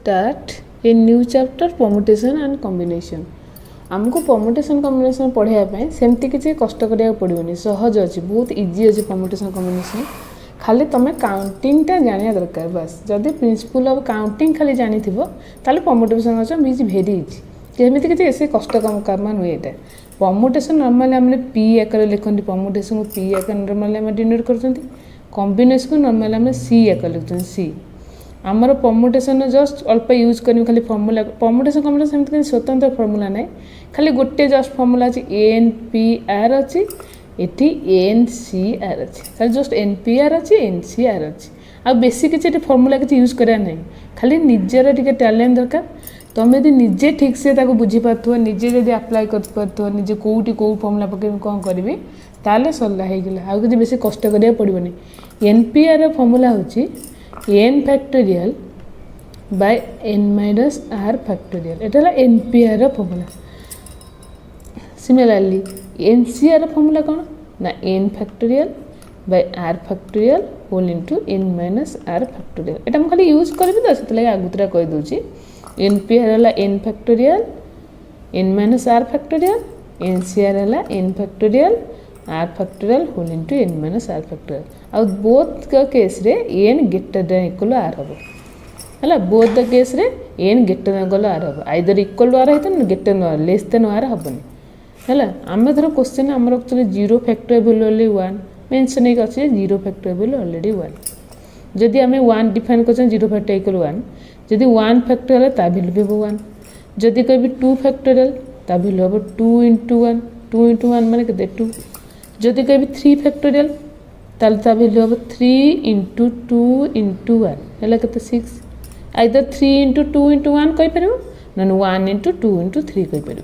start a new chapter permutation and combination. आमको permutation combination पढ़ाई सेमती किसी कष्ट करा पड़ोनी सहज अच्छी बहुत इजी अच्छे परमुटेशन कम्बिनेशन खाली तुम काउंटिंगटा जाना दरकार बस जदि प्रिंसिपल ऑफ काउंटिंग खाली जानी ताले परमुटेशन अच्छा इज भेरी इजी केमिति किसी ऐसे कष्ट काम नुहे ये परमुटेशन नॉर्मली आम पी आकार लिखते परमुटेशन को पी आकार नॉर्मली आम डिनोट कर कॉम्बिनेशन को नॉर्मली आम सी आकार लिखते सी आमर परमुटेशन जस्ट अल्प यूज कर खाली फर्मूला परमुटेशन कम्बिनेशन सेमती स्वतंत्र फर्मूला ना खाली गोटे जस्ट फर्मूला अच्छी एन पी आर अच्छी ये एन सी आर अच्छी खाली जस्ट एन पी आर अच्छी एन सी आर अच्छी आ बेसी किसी फर्मूला किसी यूज करा ना खाली निजर टे टैलेंट दरकार तुम यदि निजे ठीक से बुझी पार्थ निजे जब अप्लाई कर निजे कौटी कौ फर्मूला पकड़ कौन करी ताले सरला आउ कि बेसी कष्ट करा पड़ोनी एन पी आर फर्मूला हूँ n factorial by n minus r factorial एटा है NPR formula similarly NCR formula कौन ना n factorial by r factorial whole into n minus r factorial एटा हम खाली यूज करबी तो सेतले आगुतरा कहि दोची NPR है n factorial n minus r factorial NCR है n factorial r factorial whole into n minus r factorial आ बोथ का case रे n greater than equal r हम है बोथ द केस रे n greater than equal r हम either equal to r है greater than r less than r हेनी है आम धर क्वेश्चन आम actually zero factorial already 1 mention एक अच्छे जीरो फैक्टोरियल ऑलरेडी 1 जदि आम 1 डिफाइन कर जीरो फैक्टोरियल इक्वल 1 जदि 1 फैक्टोरियल ता वैल्यू भी 1 जदि कभी 2 फैक्टोरियल ता वैल्यू हम 2 इंटू 1 2 इंटू 1 माने के 2 जदि कभी 3 फैक्टोरियल ताल ता वैल्यू हम 3 इंटू 2 इंटू 1 है के 6 आइदर 3 इंटू 2 इंटू 1 कहीपर ना 1 इंटू 2 इंटू 3 कहीपर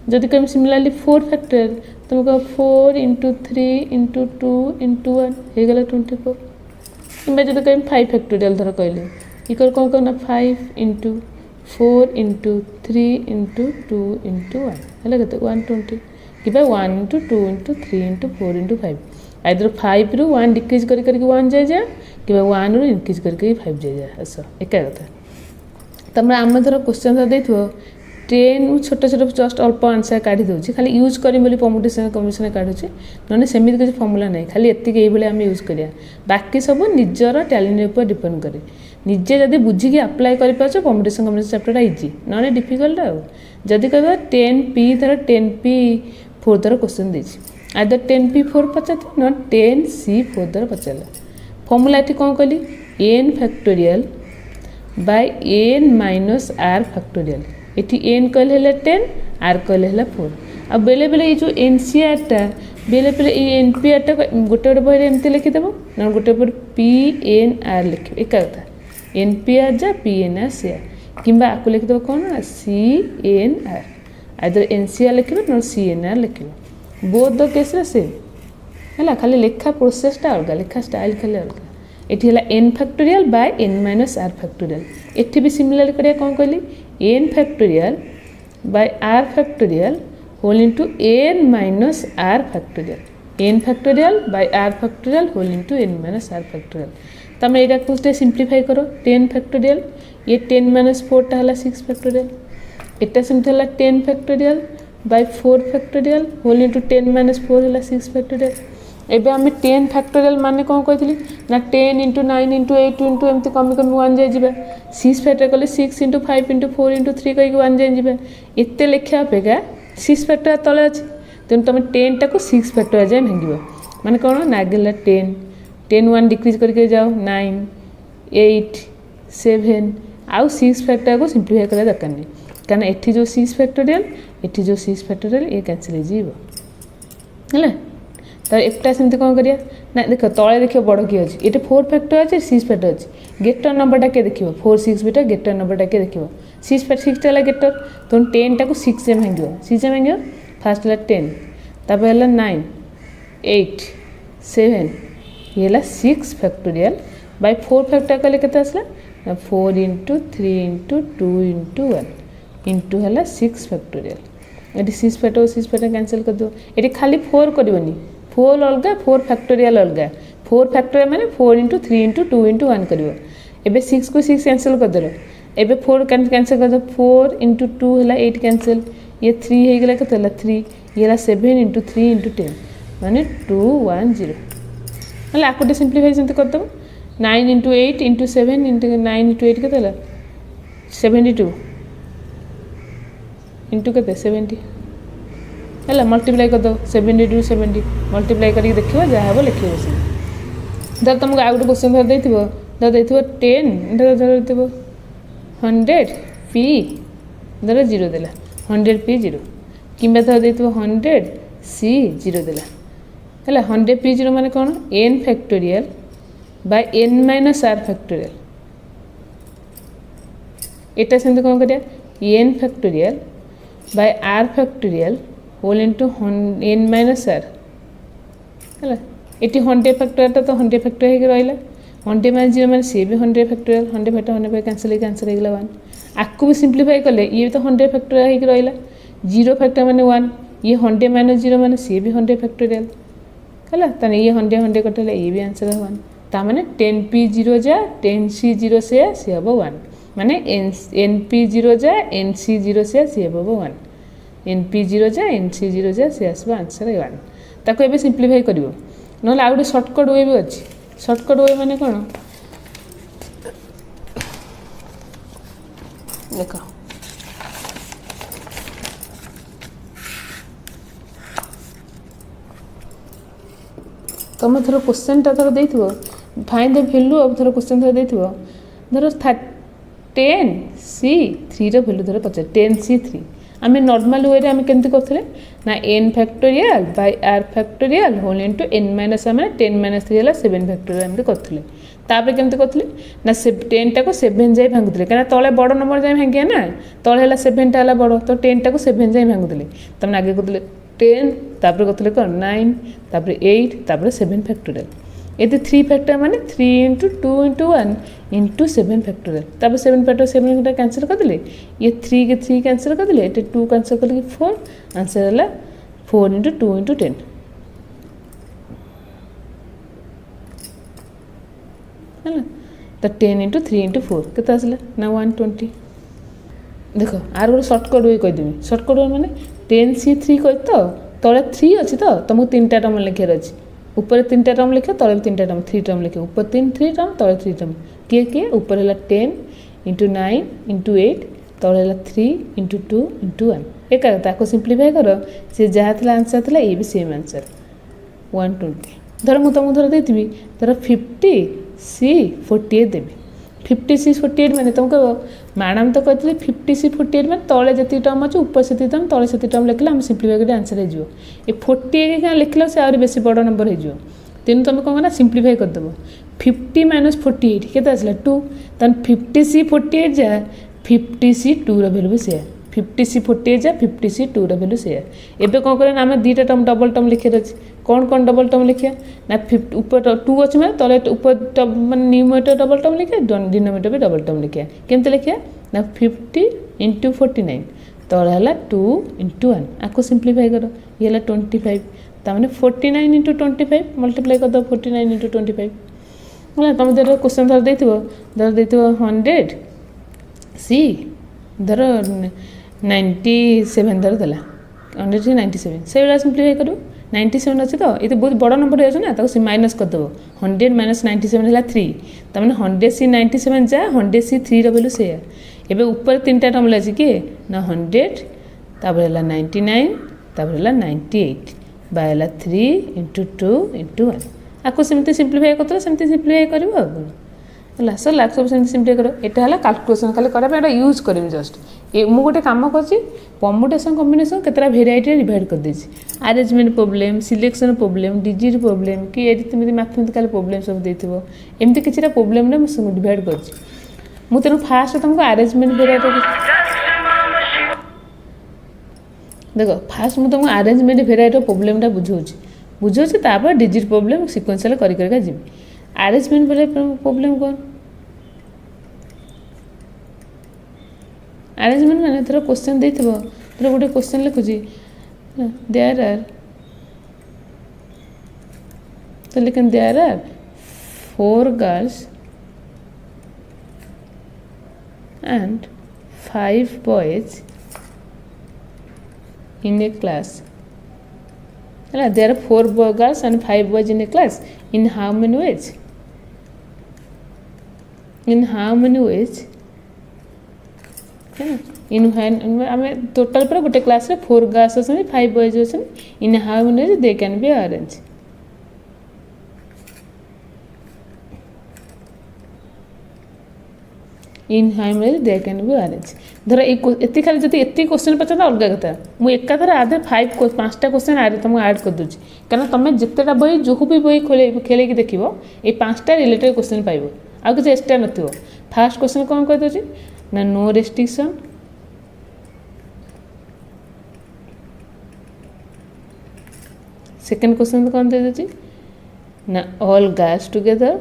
जदि कहीं सिमिलरली 4 फैक्टोरियल तुम कह 4 इंटू 3 इंटू 2 इंटू 1 होगला 24 कि जब कहीं 5 फैक्टोरियल धर कहले इक्वल कौन कहना 5 इंटू 4 इंटू 3 इंटू 2 इंटू 1 है के 120 कि 1 into 2 into 3 into 4 into 5 either 5 रु 1 डिक्रीज करके 1 जाए कि 1 रु इनक्रीज करके 5 जाए आस एक कथा तमें आम धर क्वेश्चन दे 10 छोट छोट जस्ट अल्प आंसर काढ़ी दूसरी खाली यूज करी परमुटेशन कम्बिनेशन काढ़ुचे ना सेमती किसी फर्मूला ना खाली ये आम यूज करिया बाकी सब निजर टैलेंट ऊपर डिपेंड करे निजे जब बुझिकी अप्लाई कर परमुटेशन कम्बिनेशन चैप्टरटा इजी ना डिफिकल्ट आदि कह 10p धर 10p4 धर क्वेश्चन देती आइदर 10p4 पचार ना 10c4 धर पचारा फर्मूला ये कौन कहली n factorial by n minus r factorial ये n कहले 10 r कहले 4 आ बेले बेले ये जो NCRटा बेले बेले ये NPRटा गोटे गोटे बही एमती लिखिदेव ना गोटे गोटे PNR लिख एक कथा NPR जा PNR CR कि आपको लिखिदेव कौन CNR आइदर NCR लिख ना CNR लिख बोथ द केस सेम है खाली लेखा प्रोसेसटा अलग लेखा स्टाइल खाली अलग ये है n factorial by n minus r factorial ये भी सिमिलर करिया कौन कहली n factorial by r factorial whole into n minus r factorial n factorial by r factorial whole into n minus r factorial तुम यहाँ को सिंप्लीफाई करो 10 factorial ये 10 माइनस 4 टा 6 फैक्टोरियल एटा सेमती है 10 factorial by 4 factorial whole into 10 minus 4 है 6 factorial एबे आम 10 फैक्टोरियल माने कौन कही ना 10 इंटू 9 इंटू 8 इंटू एमती कमी कमी 1 जाए 6 फैक्टोरियल कले 6 इंटू 5 इंटू 4 इंटू 3 कहीं 1 जाए एत लिखा अपेक्षा 6 फैक्टोरियल तले अच्छे तेणु तुम 10 टाक 6 फैक्टोरियल जाए भांग माने कौन नागला 10 1 डिक्रीज करके जाओ 9 8 7 आउ 6 फैक्टोरियल को सिंप्लीफाई करा दरकार नहीं कारण एठी जो 6 फैक्टोरियल एठी जो 6 फैक्टोरियल ये कैंसिल है तो एकटा सेमती कौन करिया ना देख तले देख बड़ किए अच्छे ये 4 फैक्टोरियल अच्छे 6 फैक्टोरियल अच्छे गेटर नंबरटा किए देख 4 6 बीटा गेटर नंबरटा किए देख 6 टा गेटर तुम 10 टाक 6 से भांग 6 से भांग फास्ट है 10 तापर है 9 8 7 ये 6 फैक्टोरियल बाय 4 फैक्टोरियल कले के आसला 4 इंटू 3 इंटू 2 इंटू 1 इंटू है 6 फैक्टोरियल ये 6 फैक्टोरियल कैंसिल कर दो ये खाली 4 करनी 4 अलग 4 फैक्टोरियल अलग 4 फैक्टोरियल माने 4 इंटू 3 इंटू 2 इंटू 1 कर 6 को 6 कैंसिल करदेल एबे 4 कैंसिल कर दो 4 इंटू 2 है 8 कैंसिल ये 3 हो गला के 3 ये 7 इंटू 3 इंटू 10 माने 210 मतलब आपको सिंप्लीफाई सेमती कर दो 9 इंटू 8 इंटू 7 इंटू 9 इंटू 8 के 72 इंटू के 70 है मल्टीप्लाई कर दो 72 70 मल्टीप्लाई करके देखिए जहाँ हम लिखे से धर तुमको आउ गोटे क्वेश्चन धर देथिबो धर देथिबो 10 धर देथिबो 100 पी धर 0 देला 100 पी 0 किंबा धर देथिबो 100 सी 0 देला है 100 पी 0 माने कौन n factorial by n minus r factorial एटा सेमते कौन करिया n factorial by r factorial whole into n minus r है ये 100 फैक्टोरियल तो 100 फैक्टोरियल रहा 100 माइनस 0 माने सी भी 100 फैक्टोरियल 100 फैक्टर 100 कैंसिल हो 1 आपको भी सिंप्लीफाई कले ये भी तो 100 फैक्टोरियल रहा 0 फैक्टर माने 1 ये 100 माइनस 0 माने सी भी 100 फैक्टोरियल है ताने ये 100 कटले ये भी आंसर है 1 ता माने 10p0 जा 10c0 से हम 1 माने np0 जा nc0 से हम 1 np0 जा nc0 जा से आसबो आंसर 1 ताको एबे सिंप्लीफाई करिवो नहले आ गोटे शॉर्टकट वे भी अच्छी शॉर्टकट वे माने कौन देख तुम थोड़ा क्वेश्चन टा थोड़ा देथिबो फाइंड द वैल्यू अब थोड़ा क्वेश्चन थोड़ा देथिबो धर 10 सी 3 रो वैल्यू धर 10 सी 3 आम नॉर्मल वे आम केमती करते ना n factorial by r factorial whole into n minus um 10 minus 3 है 7 फैक्टोरियल एमती करते तापर केमती करते ना 10 टाक 7 जाए भांगुले कहीं तले बड़ नंबर जाए भांगिया ना तले है 7 टा बड़ तो 10 टाक 7 जाए भांगुले तमें आगे करते 10 तापर करते कौन 9 तापर 8 तापर 7 फैक्टोरियल ये 3 फैक्टर माने 3 इंटू 2 इंटू 1 इंटू 7 फैक्टोरियल तब 7 फैक्टर 7 कैंसिल कर दिले ये 3 के 3 कैंसिल कर दिले ये 2 कैंसिल कर 4 आंसर है 4 इंटू 2 इंटू 10 है ना तो 10 इंटू 3 इंटू 4 के आसला ना 120 देख आर गोटे सर्टकट वे कहीदेवी सर्टकट वे मैंने 10c3 कह तो तले 3 अच्छी तो तुमको 3टा टर्म लिखार अच्छी ऊपर 3टा टर्म लिख तले 3टा टर्म 3 टर्म लिखे ऊपर 3 टर्म तले 3 टर्म किए ऊपर है 10 इंटू 9 इंटू 8 तले है 3 इंटू 2 इंटू 1 एक सिंप्लीफाई कर सी जहाँ था आंसर था ये भी सेम आंसर 120 धर मुझे तुमको धर देती धर 50 सी 48 देवी 50 सी 48 मैंने तुम कह मैडम तो कहते 50 सी 48 मैंने तले जी टर्म अच्छे ऊपर से टर्म तले से टर्म लिखले आम सिंप्लीफाई कर आंसर हो 48 क्या लिखल से आहरी बेसी बड़ नंबर हो तेणु तुम कौन करना सिंप्लीफाई करदेव 50 माइनस 48 के आसला 2 तहन 50 सी 48 जा 50 सी 2 रैल्यू भी से 50 सी 48 जा 50 सी 2 रैल्यू से एवं कौन करें आम 2टा टर्म डबल टर्म लिखे अच्छे कौन कौन डबल टर्म लिखा ना 50 ऊपर 2 अच्छे मैं तले ऊपर मैं न्यूमरेटर डबल टर्म लिखा डिनोमिनेटर भी डबल टर्म लिखा केमती लिखा ना 50 इंटू 49 तले है 2 इंटू 1 आपको सिंप्लीफाई कर ये 25 तमें 49 इंटू 25 मल्टीप्लाई कर दो 49 इंटू 25 है तुम धर क्वेश्चन धर दे 100 सी धर 97 धर देला 100 सी 97 से सिंप्लीफाई करूँ 97 अच्छे तो ये बहुत बड़ नंबर हो माइनस करदेव 100 माइनस 97 है 3 तमें 100 सी 97 जा 100 सी 3 रैल्यू से एवं ऊपर 3टा टर्म लगे कि ना 100 तापर है 99 तापर है 98 बाय 3 इंटू 2 इंटू 1 आपको सेमती सिंप्लीफाई करते सेमती सिंप्लीफाई कर है सरला सब सिंप्लीफाई कर यहाँ है कैलकुलेसन खाली करा यूज करी जस्ट ये मुझे गोटे कम कर परमुटेसन कम्बिनेसन केतटा भेराइटी डिवाइड कर देछि arrangement problem selection problem digit problem कि एमती मैथमेटिकल प्रॉब्लम सब देथिबो एमती किछिटा प्रॉब्लम ने डिवाइड करछि मु तेनु फास्ट तुमको अरेंजमेंट भेराइटी देखो फास्ट मुझे तुमको अरेंजमेंट भेराइटी प्रॉब्लम बुझाऊँ तापर डिजिट प्रॉब्लम सिक्वेंशियल कर जी अरेंजमेंट प्रॉब्लम कौन अरेंजमेंट मैंने थोड़ा क्वेश्चन दे थोड़ा गोटे क्वेश्चन लिखुची देयर आर तो लेकिन there are 4 girls and 5 boys in a class. There are 4 girls and 5 boys in a class. In how many ways? In how many ways? In आम total पर गोटे class रे 4 girls अच्छे 5 boys अच्छे. इन how many ways they can be arrange. In how many ways they can be arrange. धर ये खाली जब ये क्वेश्चन पचार अलग कथा मुझे एकाथर आधे 5टा क्वेश्चन आगे तुमको आड कर दूसरी कारण तुम जितेटा बही जो भी बही खेल देख ये 5टा रिलेटेड क्वेश्चन पाइब आ कि एक्सट्रा नथिबो. फास्ट क्वेश्चन कौन कह दूसरी ना नो रेस्ट्रिक्शन. सेकेंड क्वेश्चन कौन दे दूसरी ना all girls together.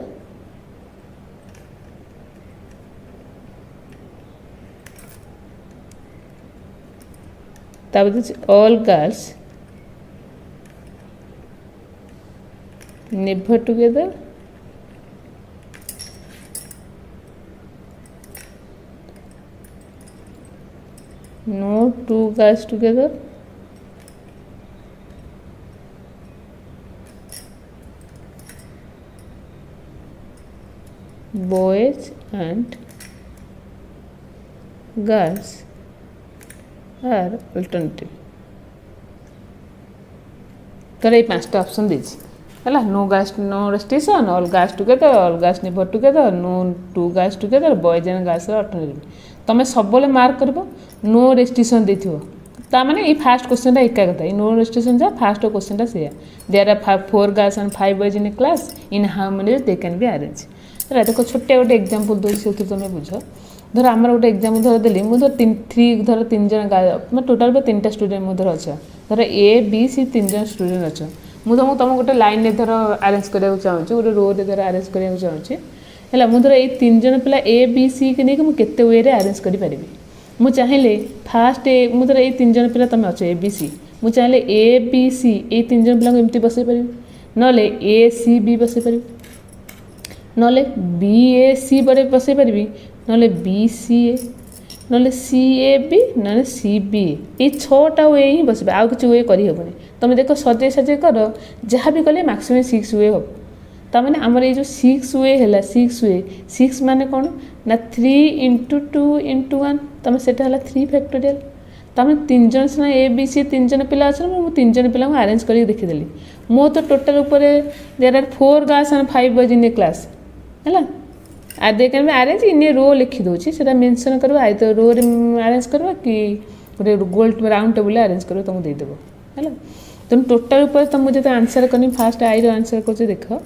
All girls never together. No 2 girls together. Boys and girls are alternative. तो ये 5टा ऑप्शन दीजिए है. No girls no restriction, all girls together, all girls never together, no 2 girls together, boys and girls alternative. तुम सब mark कर no restriction देथिबो तामाने ये fast question एका कथा. नो रेस्ट्रिक्शन जा फास्ट क्वेश्चन से there are 4 girls and 5 boys in a class. In how many they can be arrange. देखो छोटे गोटे एग्जांपल दूसरी से तुम बुझ. धर आमर गोटे एग्जांपल धर देली मुझे 3 जन मैं टोटाल 3टा स्टूडेंट मुझे अच्छा धर ए बी सी 3 जन स्टूडेंट अच्छा मुझे तुम गोटे लाइन में धर अरेंज करा चाहूँ गोटे रो रे धर अरेंज करा चाहूँ है. मुझे ये 3 जन पिला ए बी सी के नहीं मुझे वे अरेंज करें मुझे चाहिए फास्ट मुझे ये 3 जन पिला तुम अच्छे ए बी सी मुझे चाहिए ए बी सी ये 3 जन पिला एमती बसई पारि ना ए सी बी बसई पारि ना बी ए सी बड़े बसई पारि ना बी सी ए ना सी ए बी ना सी बी ए. ये 6टा वे ही बस आउ कि वे करहबनी. तुम देख सजे सजे कर जहाँ भी कले मैक्सिमम 6 वे हम. तमें आमर ये जो 6 वे है 6 वे 6 माने कौन ना 3 × 2 × 1 तुम से 3 फैक्टोरियल. तुम 3 जन सीना ए बी सी 3 जन पिला अच्छे मुझे 3 जन पिला अरेंज कर देखीदेली. मो तो टोटाल उपर there are 4 girls and 5 boys in a class है. They can be arrange in a row लिखिदे से मेनसन कर आई तो रो अरेंज कर कि गोटे गोल राउंड टेबुल अरेंज कर तुमको देदेव है. तुम टोटाल उपर तुम मुझे आंसर करनी फास्ट आई आंसर कर देख है.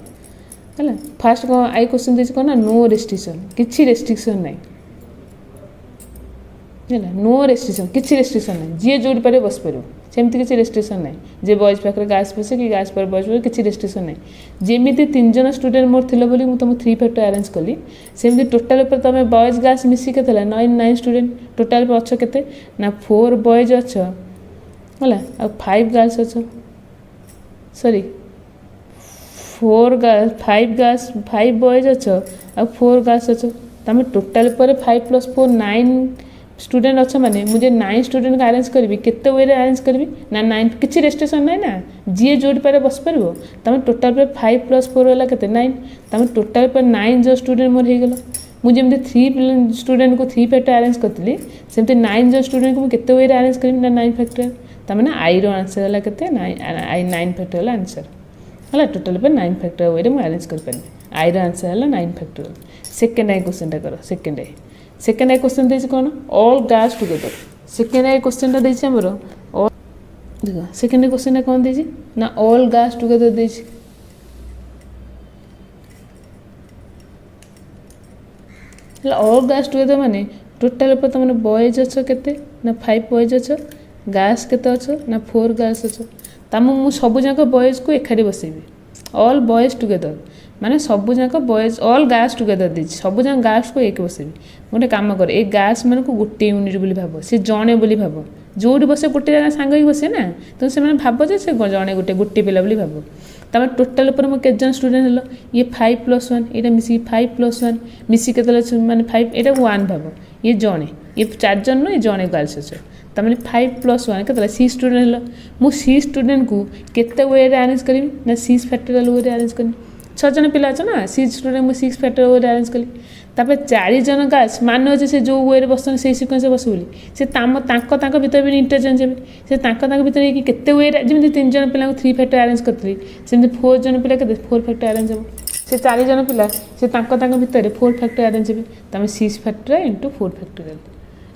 फास्ट कौन आई क्वेश्चन देखिए कौन ना नो रेस्ट्रिक्शन किसी रेस्ट्रिक्शन ना है. नो रेस्ट्रिक्शन किसी रेस्ट्रिक्शन ना जी जोड़ी पारे बस पार सेमती किसी रेस्ट्रिक्शन ना जे बॉयज पाखे गार्ल्स बसे कि गार्ल्स पर बॉयज किसी रेस्ट्रिक्शन ना. जमी 3 जन स्टूडेंट मोर थी बोली मुझे तुम 3 फैक्टर अरेंज कली सेमती टोटाल पर तुम बॉयज गार्ल्स मिसिक 9 स्टूडेंट टोटाल पर अच्छे के ना 4 बॉयज अच्छ है 5 गर्ल्स अच्छ सॉरी 5 बॉयज अच्छ आ 4 गर्ल्स अच्छ. तुम टोटाल पर 5 + 4 9 स्टूडेंट अच्छे माने मुझे 9 स्टूडेंट को अरेंज करी केते वे अरेंज करी ना 9 किसी रेस्ट्रिक्शन ना ना जी जोड़ी पारे बस पार. तुम टोटाल पर 5 + 4 है के 9 तुम टोटाल पर 9 जो स्टूडेंट मोर होगला मुझे जमी 3 स्टूडेंट को 3 फैक्टर अरेंज करी सेमती 9 जो स्टूडेंट को मुझे केते वे अरेंज करी ना 9 फैक्टर. तमें आई आंसर है के 9 फैक्टर आंसर है. टोटाल पर 9 फैक्टर वे मुझे अरेंज कर आई आंसर है 9 फैक्टर. सेकेंड आई क्वेश्चन कर सेकेंड आई क्वेश्चन देखिए कौन all girls together. Second I question देखिए आमर देख सेकेंड क्वेश्चन कौन देखिए ना ऑल गर्ल्स टुगेदर देखिए. ऑल गर्ल्स टुगेदर माने टोटाल पर तुम बॉयज अच्छ के ना 5 बॉयज अच्छ गर्ल्स के अच्छ ना 4 गर्ल्स अच्छ. तुम मुझे सब जाक बॉयज को एकाठी बसैबी ऑल बॉयज टुगेदर माने सब जाक बॉयज ऑल गर्ल्स टुगेदर देछि सब जाक गर्ल्स को एक बसैबी. गोटे काम कर ए गर्ल्स मान को गोटे यूनिट बोली भाव सी जड़े बोली भाव जोड़ी बसे गोटे जगह सांग ही बसे ना तो से भाव जे से जड़े गोटे पिला भाव तमें टोटाल पर के जन स्टूडेंट हेलो ये 5+1 ये मिसी 5+1 मिसी के माने 5 ये 1 भाव ये जड़े ये 4 जन नु ये जड़े गर्ल्स अच्छे तमें 5+1 के 6 स्टूडेंट हेलो मु 6 स्टूडेंट को केते वे रे अरेंज करी ना 6 फैक्टोरियल वे रे अरेंज करी 6 जन पिला अच्छे ना 6 स्टूडेंट मु 6 फैक्टोरियल वे रे अरेंज करी तापर 4 जन गर्ल्स मान अच्छे से जो वे रे बसन से सिक्वेंस बस बोली से तांको भीतर भी इंटरचेंज हे से तांको भीतर कि केते वे जमी 3 जन पिला 3 फैक्टर अरेंज करथली सेमती 4 जन पिला के 4 फैक्टर अरेंज हो से 4 जन पिला से तांको भीतर 4 फैक्टर अरेंज हे तमें 6 फैक्टर इंटू 4 फैक्टोरियल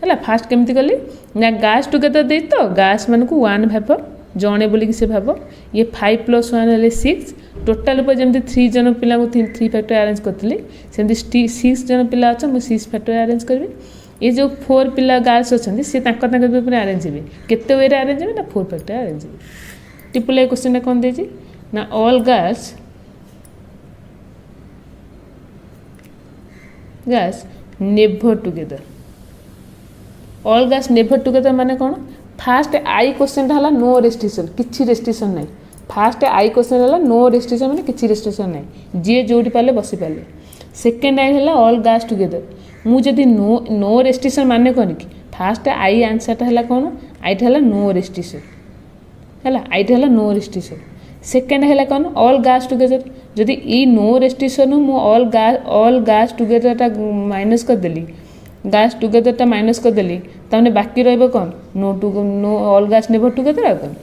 है फास्ट केमती कली ना गास टुगेदर दे तो गास मान को 1 भाव जड़े बोलिक से भाव ये 5+1 हेल्ले 6 टोटाल पर जमी 3 जन पिला 3 फैक्टर अरेंज करी सेमती 6 जन पिला अच्छा मुझे 6 फैक्टर अरेंज करी ये जो 4 पिला गर्ल्स अच्छा सी अरेंज हे केते वे अरेंज हे ना 4 फैक्टर अरेंज हे टिपुल क्वेश्चन कौन दे ना all girls never together all girls never together माने कौन फास्ट आई क्वेश्चन है नो रेस्ट्रिक्शन किसी रेस्ट्रिक्शन ना फास्ट आई क्वेश्चन है नो रेस्ट्रिक्शन माने किसी रेस्ट्रिक्शन ना जी जोटी पारे बसी पारे सेकेंड आई है ऑल गर्ल्स टुगेदर मुझे नो रेस्ट्रिक्शन माने कौन कि फास्ट आई आंसर है कौन आईटा है नो रेस्ट्रिक्शन है आईटा है नो रेस्ट्रिक्शन सेकेंड है कौन ऑल गर्ल्स टुगेदर जदि ई नो रेस्ट्रिक्शन मु ऑल गर्ल्स टुगेदर माइनस करदेली गर्ल्स टुगेदर माइनस करदेली तमने बाकी रही कौन no all girls never together आ कौन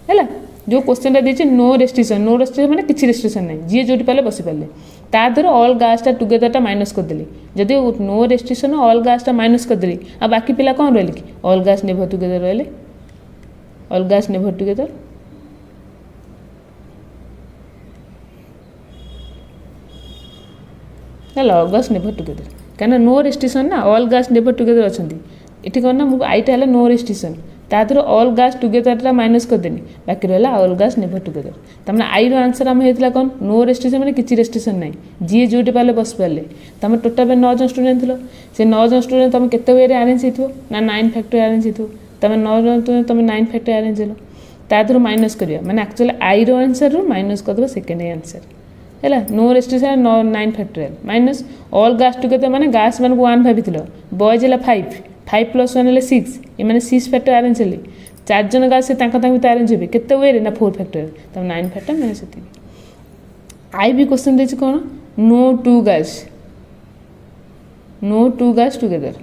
है जो क्वेश्चन देती नो रेस्ट्रिक्शन मैंने किसी रेस्ट्रिक्शन ना जी जोटी पारे बसी पारे तादर ऑल गर्ल्स टुगेदर माइनस करदेली जदि no restriction all girls minus करदेली आ बाकी पिला कौन रही कि ऑल गर्ल्स नेवर टुगेदर रही ऑल गर्ल्स नेवर टुगेदर है ऑल गर्ल्स नेवर टुगेदर कहीं नो रेस्ट्रिक्शन ना ऑल गर्ल्स नेवर टुगेदर अच्छा ये कौन ना आईटा है नो रेस्ट्रिक्शन तादर ऑल गर्ल्स टुगेदर माइनस करदेनी बाकी रहा ऑल गर्ल्स नेवर टुगेदर तमें आई आंसर आम होता कौन नो रेस्ट्रिक्शन मैंने किसी रेस्ट्रिक्शन ना जी जोटी पारे बस पारे तुम टोटाल 9 जन स्टूडेंट थी से 9 जन स्टूडेंट तुम केते वे अरेंज हो ना 9 फैक्टर अरेंज हो तुम 9 जन तुम 9 फैक्टर अरेंज हो तादर माइनस कर मैंने एक्चुअली आई आंसर माइनस करदे सेकेंड आंसर है no restriction 9 factorial minus all girls together माने गर्ल्स मान 1 भाई बॉयज है 5+1 है 6 ये मैंने 6 फैक्टर अरेंज हेले 4 जन गर्ल्स भीतर अरेंज हे केते वे ना 4 फैक्टोरियल तब 9 फैक्टर मैंने से आई भी क्वेश्चन देखिए कौन नो 2 गर्ल्स टुगेदर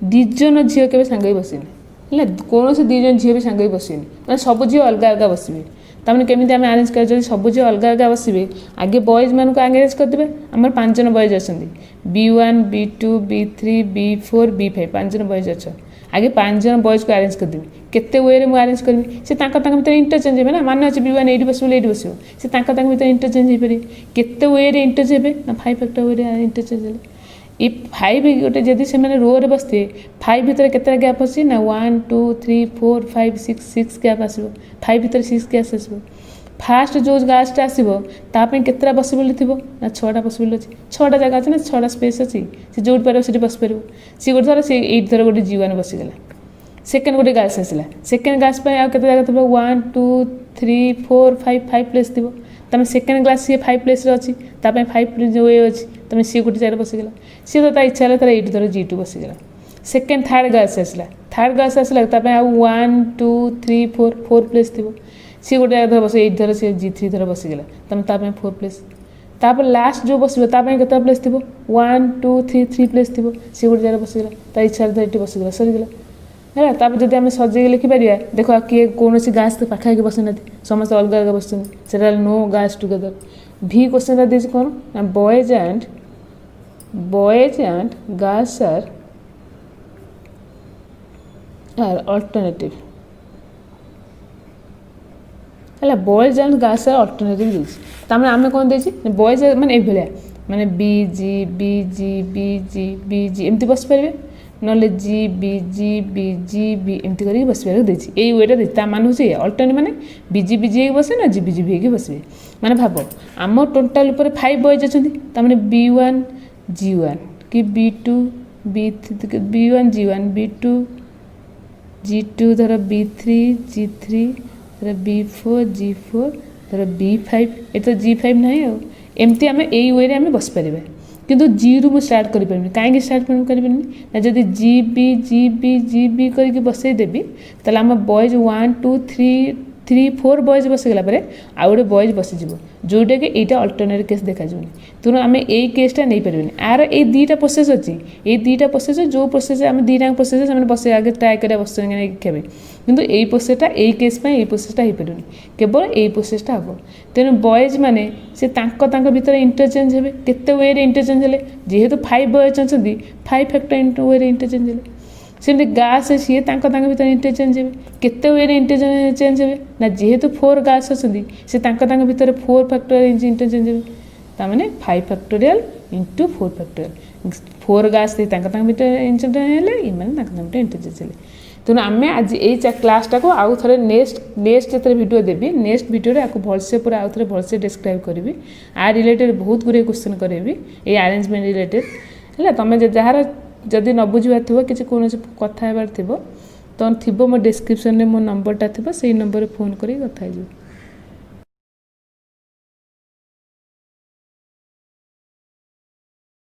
दिजन झील के सांग बसनी है कौन से 2 जन झील भी सांग बसनी मैंने सब झील अलग अलग बसवे तमें केमी आम आरेंज कर सब झील अलग अलग बसवे आगे बॉयज मान को आगे अरेंज करदे आम 5 जन बॉयज अच्छा B1 B2 B3 B4 B5 5 जन बॉयज अच्छा आगे 5 जन बॉयज को अरेंज करदेवी केते वे मुझे अरेंज करी से भीतर इंटरचेंज हे ना मान अच्छे B1 ये बस ये बस से भीतर इंटरचेंज हो पारे केते वे इंटरचेंज हे ना 5 फैक्टर वे इंटरचेंज हे ये 5 गोटे जदि से रो रे बसते 5 भीतर केते गैप अच्छी ना 1 2 3 4 5 6 गैप आसो 5 भीतर 6 गैप आसो फास्ट जो गासटा आसो ताप केतटा पसिबल थी ना 6टा पसिबल अच्छी 6टा जगह अच्छे ना 6टा स्पेस अच्छी से जो पार से बस पार सी गोटे थर से ये थर गोटे जीवन बसीगला सेकेंड गोटे गास आसला सेकेंड गास आते जगह थी 1 2 3 4 5 प्लेस थी तुम सेकेंड क्लास सी 5 प्लेस अच्छी 5 जो ये अच्छी तुम सी गोटे जगह बसीगला सी तो इच्छा है तार ये थर G2 बसीगला सेकेंड थर्ड गास आसला 1 2 3 4 प्लेस थी सी गोटे जगह बस ये थर सी G3 थर बसीगला तुम 4 प्लेस तापर लास्ट जो बस के प्लेस थी 1 2 3 प्लेस थी सी गोटे जगह बसीगला तार इच्छा है ये बसीगला सरीगला है तापर जब आम सजे लिखिपर देख किए कौन सी गास तो पाखापाखि बस ना समस्त अलग अलग बस नो गास टुगेदर भी क्वेश्चन दे कौन ना boys and girls are alternative है boys and girls are alternative देमें आम कौन दे बॉयज माने ये माने BG एमती बस पारे ना G एमती कर बस पारे वेटा दे मान हो अल्टरनेट माने BG बसे ना G बसवे माने भाव आम टोटाल 5 बॉयज अच्छा तमें B1 G1 कि B2 B1 G1 B2 G2 धर B3 G3 धर B4 G4 धर B5 ये तो G5 नहीं हो एमती आम यही वे आम बस पार किंतु जी रु मुझे स्टार्ट करें कहीं स्टार्ट करें ना जब जी बी करके बसईदेवी ताल आम बॉयज 1 2 3 3 4 बॉयज बसगला आउ गोटे बॉयज बसीज जोटा कि यहाँ अल्टरनेट केस देखा तेणु आम यही केसटा नहीं पारे आर ये दुईटा प्रोसेस अच्छी ये दुईटा प्रोसेस जो प्रोसेस आम दुईटा प्रोसेस बस आगे ट्राए कर बस खेबे किंतु यही प्रोसेसटा यही केस यही प्रोसेसटा हो पारे केवल यही प्रोसेसटा हम तेणु बॉयज मैंने से भीतर इंटरचेंज हे केते वे इंटरचेंज है जेहेतु 5 बॉयज अच्छा 5 फैक्टर वे इंटरचेंज है सेमती गास सी भीतर इंटरचेंज हे केते वे इंटरचेंज हे ना जेहेतु 4 गास अच्छा भीतर 4 फैक्टर इंटरचेंज हे ताने 5 फैक्टोरियल इंटू 4 फैक्टोरियल 4 गास भीतर इंटरचेंज है ये इंटरचेंज है तेणु आम आज ये क्लासटा को आउ थे नेक्स्ट जो वीडियो देवी नेक्स्ट वीडियो आपको भलसे पूरा आउ थे भलसे डिस्क्राइब करी आ रिलेटेड बहुत गुरे क्वेश्चन करी ये अरेंजमेंट रिलेटेड है तुम जार जदि न बुझार थो कि कौन कथा थो तो थो मो डिस्क्रिप्शन में मो नंबरटा थो से नंबर फोन कर कथा।